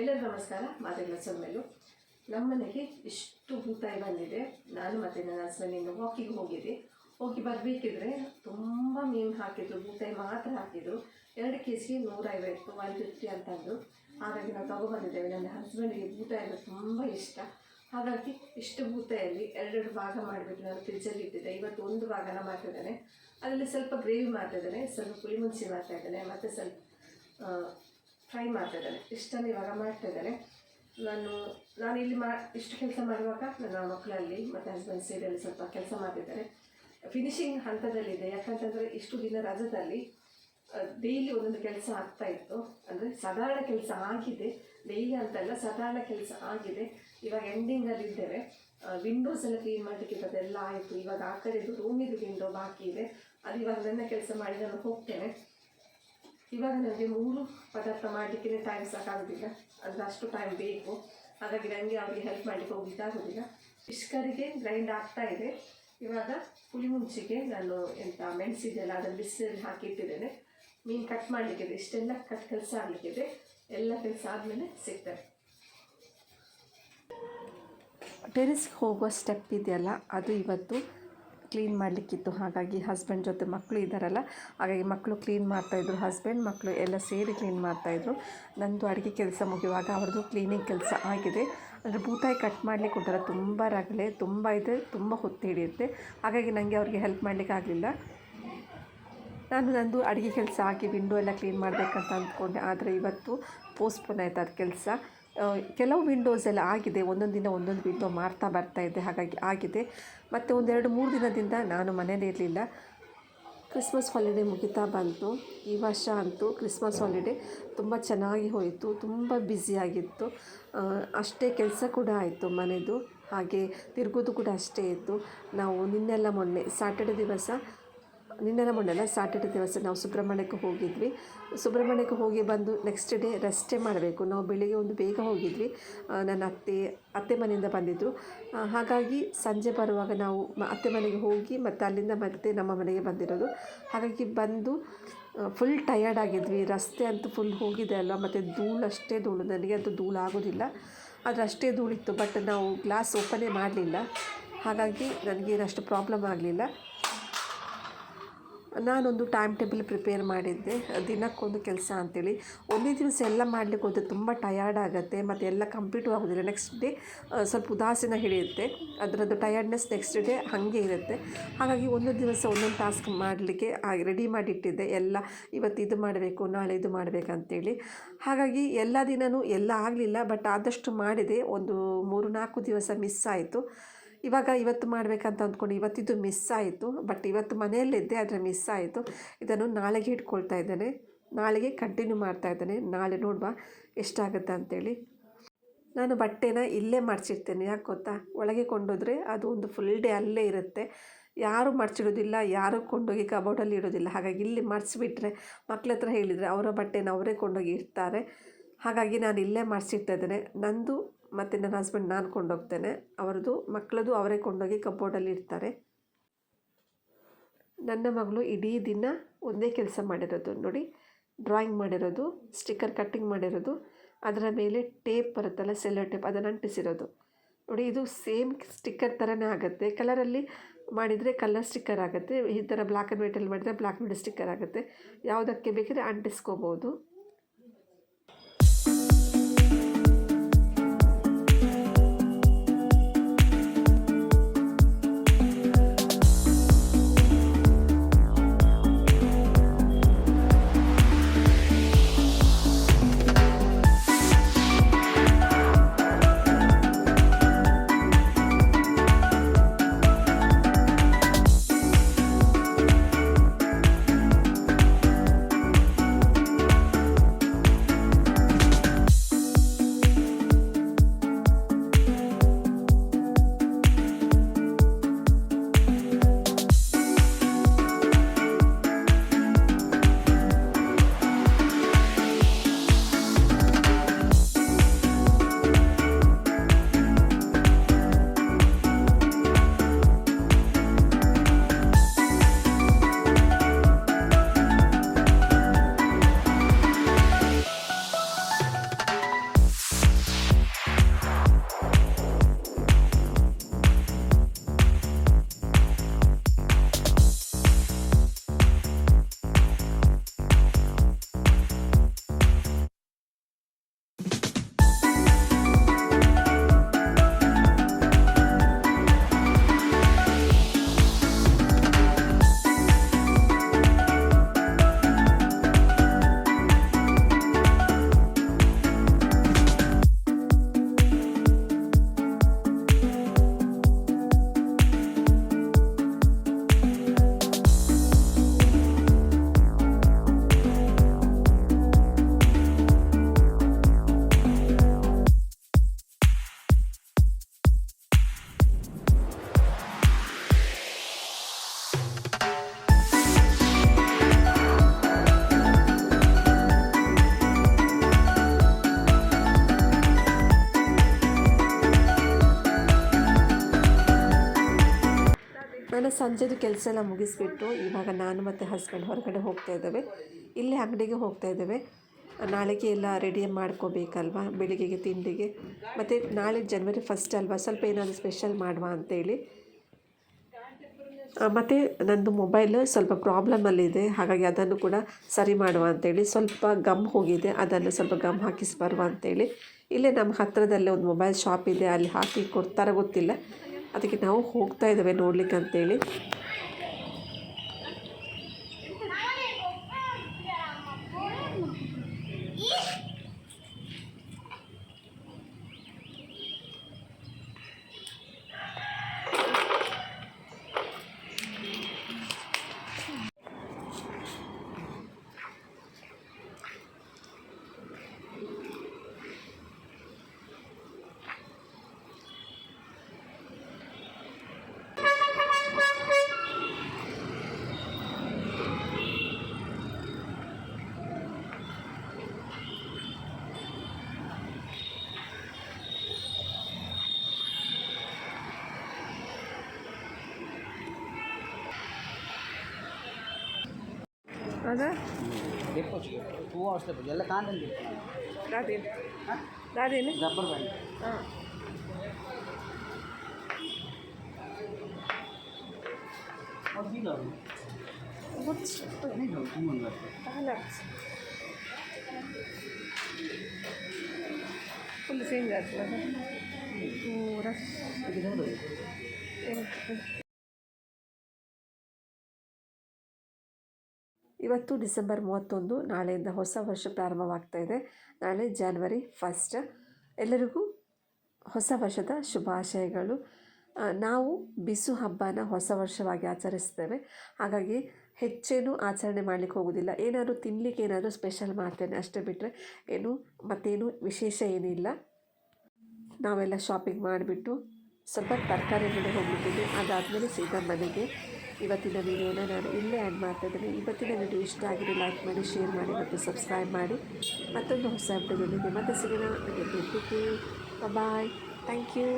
ಎಲ್ಲರಿಗೂ ನಮಸ್ಕಾರ. ಮಾತೆಗಳ ಸೊಮ್ಮೆಲು ನಮ್ಮ ಮನೆಗೆ ಇಷ್ಟು ಭೂತಾಯಿ ಬಂದಿದೆ. ನಾನು ಮತ್ತು ನನ್ನ ಹಸ್ಬೆಂಡಿಂದ ವಾಕಿಗೆ ಹೋಗಿ ಬರಬೇಕಿದ್ರೆ ತುಂಬ ಮೀನು ಹಾಕಿದ್ರು, ಭೂತಾಯಿ ಮಾತ್ರ ಹಾಕಿದ್ರು. 2 kg 150 150 ಅಂತಂದು. ಹಾಗಾಗಿ ನಾವು ತಗೊಬಂದಿದ್ದೇವೆ. ನನ್ನ ಹಸ್ಬೆಂಡಿಗೆ ಭೂತಾಯಿ ಅಂದರೆ ತುಂಬ ಇಷ್ಟ. ಹಾಗಾಗಿ ಇಷ್ಟು ಭೂತಾಯಲ್ಲಿ 2 ಭಾಗ ಮಾಡಿಬಿಟ್ಟು ನಾನು ಫ್ರಿಜ್ಜಲ್ಲಿ ಇಟ್ಟಿದ್ದೆ. ಇವತ್ತು 1 ಭಾಗನ ಮಾಡ್ತಿದ್ದೇನೆ. ಅದರಲ್ಲಿ ಸ್ವಲ್ಪ ಗ್ರೇವಿ ಮಾಡ್ತಿದ್ದೇನೆ, ಸ್ವಲ್ಪ ಪುಳಿ ಮುಂಚಿ ಮಾಡ್ತಾಯಿದ್ದೇನೆ, ಮತ್ತು ಸ್ವಲ್ಪ ಫ್ರೈ ಮಾಡ್ತಾಯಿದ್ದೇನೆ. ಇಷ್ಟನ್ನು ಇವಾಗ ಮಾಡ್ತಾಯಿದ್ದೇನೆ. ನಾನು ಇಲ್ಲಿ ಇಷ್ಟು ಕೆಲಸ ಮಾಡುವಾಗ ನನ್ನ ಮಕ್ಕಳಲ್ಲಿ ಮತ್ತು ಹಸ್ಬೆಂಡ್ ಸೈಡಲ್ಲಿ ಸ್ವಲ್ಪ ಕೆಲಸ ಮಾಡ್ತಿದ್ದಾರೆ. ಫಿನಿಶಿಂಗ್ ಹಂತದಲ್ಲಿದೆ. ಯಾಕಂತಂದರೆ ಇಷ್ಟು ದಿನ ರಜದಲ್ಲಿ ಡೈಲಿ ಒಂದೊಂದು ಕೆಲಸ ಆಗ್ತಾಯಿತ್ತು. ಅಂದರೆ ಸಾಧಾರಣ ಕೆಲಸ ಆಗಿದೆ, ಡೈಲಿ ಅಂತಲ್ಲ, ಸಾಧಾರಣ ಕೆಲಸ ಆಗಿದೆ. ಇವಾಗ ಎಂಡಿಂಗಲ್ಲಿದ್ದೇವೆ. ವಿಂಡೋಸ್ ಎಲ್ಲ ಕ್ಲೀನ್ ಮಾಡಲಿಕ್ಕೆ ಅದೆಲ್ಲ ಆಯಿತು. ಇವಾಗ ಆ ಕಡೆದು ರೂಮಿದು ವಿಂಡೋ ಬಾಕಿ ಇದೆ. ಅದು ಇವಾಗ ನನ್ನ ಕೆಲಸ ಮಾಡಿ ನಾನು ಹೋಗ್ತೇನೆ. ಇವಾಗ ನನಗೆ 3 ಪದಾರ್ಥ ಮಾಡಲಿಕ್ಕೆ ಟೈಮ್ ಸಾಕಾಗೋದಿಲ್ಲ, ಅಂದರೆ ಅಷ್ಟು ಟೈಮ್ ಬೇಕು. ಹಾಗಾಗಿ ನನಗೆ ಅವರಿಗೆ ಹೆಲ್ಪ್ ಮಾಡಲಿಕ್ಕೆ ಹೋಗಲಿಕ್ಕಾಗೋದಿಲ್ಲ. ಫಿಶ್ಕರಿಗೆ ಗ್ರೈಂಡ್ ಆಗ್ತಾ ಇದೆ. ಇವಾಗ ಪುಳಿ ಮುಂಚಿಗೆ ನಾನು ಮೆಣಸಿದೆಲ್ಲ ಅದನ್ನು ಬಿಸಿಲಲ್ಲಿ ಹಾಕಿಟ್ಟಿದ್ದೇನೆ. ಮೀನು ಕಟ್ ಮಾಡಲಿಕ್ಕಿದೆ. ಇಷ್ಟೆಲ್ಲ ಕೆಲಸ ಆಗಲಿಕ್ಕಿದೆ. ಎಲ್ಲ ಕೆಲಸ ಆದಮೇಲೆ ಸಿಗ್ತದೆ. ಟೆರೆಸ್ಗೆ ಹೋಗುವ ಸ್ಟೆಪ್ ಇದೆಯಲ್ಲ, ಅದು ಇವತ್ತು ಕ್ಲೀನ್ ಮಾಡಲಿಕ್ಕಿತ್ತು. ಹಾಗಾಗಿ ಹಸ್ಬೆಂಡ್ ಜೊತೆ ಮಕ್ಕಳು ಇದ್ದಾರಲ್ಲ, ಹಾಗಾಗಿ ಮಕ್ಕಳು ಕ್ಲೀನ್ ಮಾಡ್ತಾಯಿದ್ರು. ಹಸ್ಬೆಂಡ್ ಮಕ್ಕಳು ಎಲ್ಲ ಸೇರಿ ಕ್ಲೀನ್ ಮಾಡ್ತಾಯಿದ್ರು. ನಂದು ಅಡುಗೆ ಕೆಲಸ ಮುಗಿಯುವಾಗ ಅವ್ರದ್ದು ಕ್ಲೀನಿಂಗ್ ಕೆಲಸ ಆಗಿದೆ. ಅಂದರೆ ಭೂತಾಯಿ ಕಟ್ ಮಾಡಲಿಕ್ಕೆ ಉಂಟಲ್ಲ, ತುಂಬ ರಗಳೆ ತುಂಬ ಇದೆ, ತುಂಬ ಹೊತ್ತು ಹಿಡಿಯುತ್ತೆ. ಹಾಗಾಗಿ ನನಗೆ ಅವ್ರಿಗೆ ಹೆಲ್ಪ್ ಮಾಡಲಿಕ್ಕೆ ಆಗಲಿಲ್ಲ. ನಾನು ನಂದು ಅಡುಗೆ ಕೆಲಸ ಆಗಿ ವಿಂಡೋ ಎಲ್ಲ ಕ್ಲೀನ್ ಮಾಡಬೇಕಂತ ಅಂದ್ಕೊಂಡೆ. ಆದರೆ ಇವತ್ತು ಪೋಸ್ಟ್ಪೋನ್ ಆಯಿತು ಅದು ಕೆಲಸ. ಕೆಲವು ವಿಂಡೋಸ್ ಎಲ್ಲ ಆಗಿದೆ, ಒಂದೊಂದು ದಿನ ಒಂದೊಂದು ವಿಂಡೋ ಮಾಡ್ತಾ ಬರ್ತಾಯಿದ್ದೆ, ಹಾಗಾಗಿ ಆಗಿದೆ. ಮತ್ತು 1-2-3 ದಿನದಿಂದ ನಾನು ಮನೇಲಿ ಇರಲಿಲ್ಲ. ಕ್ರಿಸ್ಮಸ್ ಹಾಲಿಡೇ ಮುಗಿತಾ ಬಂತು. ಈ ವರ್ಷ ಅಂತೂ ಕ್ರಿಸ್ಮಸ್ ಹಾಲಿಡೇ ತುಂಬ ಚೆನ್ನಾಗಿ ಹೋಯಿತು, ತುಂಬ ಬ್ಯುಸಿಯಾಗಿತ್ತು. ಅಷ್ಟೇ ಕೆಲಸ ಕೂಡ ಆಯಿತು ಮನೆಯದು. ಹಾಗೆ ತಿರುಗೋದು ಕೂಡ ಅಷ್ಟೇ ಇತ್ತು. ನಾವು ಸ್ಯಾಟರ್ಡೆ ದಿವಸ ನಾವು ಸುಬ್ರಹ್ಮಣ್ಯಕ್ಕೆ ಹೋಗಿದ್ವಿ. ಸುಬ್ರಹ್ಮಣ್ಯಕ್ಕೆ ಹೋಗಿ ಬಂದು ನೆಕ್ಸ್ಟ್ ಡೇ ರೆಸ್ಟೇ ಮಾಡಬೇಕು. ನಾವು ಬೆಳಿಗ್ಗೆ ಬೇಗ ಹೋಗಿದ್ವಿ. ನನ್ನ ಅತ್ತೆ ಮನೆಯಿಂದ ಬಂದಿದ್ದರು. ಹಾಗಾಗಿ ಸಂಜೆ ಬರುವಾಗ ನಾವು ಅತ್ತೆ ಮನೆಗೆ ಹೋಗಿ ಮತ್ತು ಅಲ್ಲಿಂದ ಮತ್ತೆ ನಮ್ಮ ಮನೆಗೆ ಬಂದಿರೋದು. ಹಾಗಾಗಿ ಬಂದು ಫುಲ್ ಟಯರ್ಡ್ ಆಗಿದ್ವಿ. ರಸ್ತೆ ಅಂತೂ ಫುಲ್ ಹೋಗಿದೆ ಅಲ್ವ, ಮತ್ತು ಅಷ್ಟೇ ಧೂಳು. ನನಗೆ ಅಂತೂ ಧೂಳು ಆಗೋದಿಲ್ಲ, ಆದರೆ ಅಷ್ಟೇ ಧೂಳಿತ್ತು. ಬಟ್ ನಾವು ಗ್ಲಾಸ್ ಓಪನೇ ಮಾಡಲಿಲ್ಲ, ಹಾಗಾಗಿ ನನಗೇನಷ್ಟು ಪ್ರಾಬ್ಲಮ್ ಆಗಲಿಲ್ಲ. ನಾನೊಂದು ಟೈಮ್ ಟೇಬಲ್ ಪ್ರಿಪೇರ್ ಮಾಡಿದ್ದೆ, ದಿನಕ್ಕೊಂದು ಕೆಲಸ ಅಂಥೇಳಿ. ಒಂದೇ ದಿವಸ ಎಲ್ಲ ಮಾಡಲಿಕ್ಕೆ ಹೋದರೆ ತುಂಬ ಟಯರ್ಡ್ ಆಗುತ್ತೆ, ಮತ್ತು ಎಲ್ಲ ಕಂಪ್ಲೀಟು ಆಗೋದಿಲ್ಲ. ನೆಕ್ಸ್ಟ್ ಡೇ ಸ್ವಲ್ಪ ಉದಾಸೀನ ಹಿಡಿಯುತ್ತೆ, ಅದರದ್ದು ಟಯರ್ಡ್ನೆಸ್ ನೆಕ್ಸ್ಟ್ ಡೇ ಹಾಗೆ ಇರುತ್ತೆ. ಹಾಗಾಗಿ ಒಂದೊಂದು ದಿವಸ ಒಂದೊಂದು ಟಾಸ್ಕ್ ಮಾಡಲಿಕ್ಕೆ ರೆಡಿ ಮಾಡಿಟ್ಟಿದ್ದೆ. ಎಲ್ಲ ಇವತ್ತು ಇದು ಮಾಡಬೇಕು, ನಾಳೆ ಇದು ಮಾಡಬೇಕಂತೇಳಿ. ಹಾಗಾಗಿ ಎಲ್ಲ ದಿನವೂ ಎಲ್ಲ ಆಗಲಿಲ್ಲ, ಬಟ್ ಆದಷ್ಟು ಮಾಡಿದೆ. ಒಂದು 3-4 ದಿವಸ ಮಿಸ್ ಆಯಿತು. ಇವತ್ತು ಮಾಡಬೇಕಂತ ಅಂದ್ಕೊಂಡು ಇವತ್ತಿದ್ದು ಮಿಸ್ ಆಯಿತು. ಬಟ್ ಇವತ್ತು ಮನೆಯಲ್ಲಿದ್ದೆ, ಆದರೆ ಮಿಸ್ ಆಯಿತು. ಇದನ್ನು ನಾಳೆಗೆ ಇಟ್ಕೊಳ್ತಾ ಇದ್ದೇನೆ, ನಾಳೆಗೆ ಕಂಟಿನ್ಯೂ ಮಾಡ್ತಾ ಇದ್ದೇನೆ. ನಾಳೆ ನೋಡುವ ಎಷ್ಟಾಗುತ್ತೆ ಅಂಥೇಳಿ. ನಾನು ಬಟ್ಟೆನ ಇಲ್ಲೇ ಮಡಚಿಡ್ತೇನೆ. ಯಾಕೆ ಗೊತ್ತಾ, ಒಳಗೆ ಕೊಂಡೋದ್ರೆ ಅದು ಒಂದು ಫುಲ್ ಡೇ ಅಲ್ಲೇ ಇರುತ್ತೆ. ಯಾರೂ ಮಡಚಿಡೋದಿಲ್ಲ, ಯಾರೂ ಕೊಂಡೋಗಿ ಕಬೋರ್ಡಲ್ಲಿ ಇಡೋದಿಲ್ಲ. ಹಾಗಾಗಿ ಇಲ್ಲಿ ಮಡಿಸಿಬಿಟ್ರೆ ಮಕ್ಳ ಹತ್ರ ಹೇಳಿದರೆ ಅವರ ಬಟ್ಟೆನ ಅವರೇ ಕೊಂಡೋಗಿ ಇಡ್ತಾರೆ. ಹಾಗಾಗಿ ನಾನು ಇಲ್ಲೇ ಮಡಿಸಿಡ್ತಾ ಇದ್ದೇನೆ. ನಂದು ಮತ್ತು ನನ್ನ ಹಸ್ಬೆಂಡ್ ನಾನು ಕೊಂಡೋಗ್ತೇನೆ, ಅವರದು ಮಕ್ಕಳದು ಅವರೇ ಕೊಂಡೋಗಿ ಕಬೋರ್ಡಲ್ಲಿ ಇಡ್ತಾರೆ. ನನ್ನ ಮಗಳು ಇಡೀ ದಿನ ಒಂದೇ ಕೆಲಸ ಮಾಡಿರೋದು ನೋಡಿ, ಡ್ರಾಯಿಂಗ್ ಮಾಡಿರೋದು, ಸ್ಟಿಕ್ಕರ್ ಕಟ್ಟಿಂಗ್ ಮಾಡಿರೋದು, ಅದರ ಮೇಲೆ ಟೇಪ್ ಬರುತ್ತಲ್ಲ, ಸೆಲ್ಲೋ ಟೇಪ್, ಅದನ್ನು ಅಂಟಿಸಿರೋದು ನೋಡಿ. ಇದು ಸೇಮ್ ಸ್ಟಿಕ್ಕರ್ ಥರನೇ ಆಗುತ್ತೆ. ಕಲರಲ್ಲಿ ಮಾಡಿದರೆ ಕಲರ್ ಸ್ಟಿಕ್ಕರ್ ಆಗುತ್ತೆ, ಈ ಥರ ಬ್ಲ್ಯಾಕ್ ಆ್ಯಂಡ್ ವೈಟಲ್ಲಿ ಮಾಡಿದರೆ ಬ್ಲ್ಯಾಕ್ ಆ್ಯಂಡ್ ವೈಟ್ ಸ್ಟಿಕ್ಕರ್ ಆಗುತ್ತೆ. ಯಾವುದಕ್ಕೆ ಬೇಕಿದ್ರೆ ಅಂಟಿಸ್ಕೋಬೋದು. ನನ್ನ ಸಂಜೆದು ಕೆಲಸ ಎಲ್ಲ ಮುಗಿಸ್ಬಿಟ್ಟು ಇವಾಗ ನಾನು ಮತ್ತು ಹಸ್ಬೆಂಡ್ ಹೊರಗಡೆ ಹೋಗ್ತಾ ಇದ್ದೇವೆ. ಇಲ್ಲೇ ಅಂಗಡಿಗೆ ಹೋಗ್ತಾ ಇದ್ದೇವೆ. ನಾಳೆಗೆ ಎಲ್ಲ ರೆಡಿ ಮಾಡ್ಕೋಬೇಕಲ್ವ ಬೆಳಿಗ್ಗೆಗೆ ತಿಂಡಿಗೆ. ಮತ್ತು ನಾಳೆ ಜನವರಿ 1 ಅಲ್ವಾ, ಸ್ವಲ್ಪ ಏನಾದರೂ ಸ್ಪೆಷಲ್ ಮಾಡುವ ಅಂತೇಳಿ. ಮತ್ತು ನನ್ನದು ಮೊಬೈಲ್ ಸ್ವಲ್ಪ ಪ್ರಾಬ್ಲಮಲ್ಲಿದೆ, ಹಾಗಾಗಿ ಅದನ್ನು ಕೂಡ ಸರಿ ಮಾಡುವ ಅಂತೇಳಿ. ಸ್ವಲ್ಪ ಗಮ್ ಹೋಗಿದೆ, ಅದನ್ನು ಸ್ವಲ್ಪ ಗಮ್ ಹಾಕಿಸಿ ಬರುವ ಅಂತೇಳಿ. ಇಲ್ಲೇ ನಮ್ಮ ಹತ್ತಿರದಲ್ಲೇ ಒಂದು ಮೊಬೈಲ್ ಶಾಪ್ ಇದೆ, ಅಲ್ಲಿ ಹಾಕಿ ಕೊಡ್ತಾರೋ ಗೊತ್ತಿಲ್ಲ. ಅದಕ್ಕೆ ನಾವು ಹೋಗ್ತಾ ಇದ್ದೇವೆ ನೋಡ್ಲಿಕ್ಕೆ ಅಂತೇಳಿ. అదా చెప్పొచ్చు 2 అవర్స్ చెప్పొచ్చు ಎಲ್ಲ ಕಾಂಟೆಂಟ್ రాదేని రాదేని రబ్బర్ బ్యాండ్ और भी लो कुछ नहीं लो तुम मंगा ताला फुल चेंज आता है पूरा किधर लो ಇವತ್ತು ಡಿಸೆಂಬರ್ 31, ನಾಳೆಯಿಂದ ಹೊಸ ವರ್ಷ ಪ್ರಾರಂಭವಾಗ್ತಾ ಇದೆ. ನಾಳೆ ಜನವರಿ 1. ಎಲ್ಲರಿಗೂ ಹೊಸ ವರ್ಷದ ಶುಭಾಶಯಗಳು. ನಾವು ಬಿಸು ಹಬ್ಬನ ಹೊಸ ವರ್ಷವಾಗಿ ಆಚರಿಸ್ತೇವೆ, ಹಾಗಾಗಿ ಹೆಚ್ಚೇನು ಆಚರಣೆ ಮಾಡಲಿಕ್ಕೆ ಹೋಗೋದಿಲ್ಲ. ಏನಾದರೂ ತಿನ್ನಲಿಕ್ಕೆ ಏನಾದರೂ ಸ್ಪೆಷಲ್ ಮಾಡ್ತೇನೆ ಅಷ್ಟೇ, ಬಿಟ್ಟರೆ ಮತ್ತೇನು ವಿಶೇಷ ಏನಿಲ್ಲ. ನಾವೆಲ್ಲ ಶಾಪಿಂಗ್ ಮಾಡಿಬಿಟ್ಟು ಸ್ವಲ್ಪ ತರಕಾರಿ ಅಂಗಡಿ ಹೋಗ್ಬಿಟ್ಟಿದ್ದೆ, ಅದಾದಮೇಲೆ ಸೀದಾ ಮನೆಗೆ. ಇವತ್ತಿನ ವಿಡಿಯೋನ ನಾನು ಇಲ್ಲೇ ಆ್ಯಡ್ ಮಾಡ್ತಾಯಿದ್ದೀನಿ. ಇವತ್ತಿನ ವಿಡಿಯೋ ಇಷ್ಟ ಆಗಿದೆ, ಲೈಕ್ ಮಾಡಿ, ಶೇರ್ ಮಾಡಿ ಮತ್ತು ಸಬ್ಸ್ಕ್ರೈಬ್ ಮಾಡಿ. ಮತ್ತೊಂದು ಹೊಸ ವಿಡಿಯೋದೊಂದಿಗೆ ಮತ್ತೆ ಸಿಗೋಣ. ಬಾಯ್, ಥ್ಯಾಂಕ್ ಯು.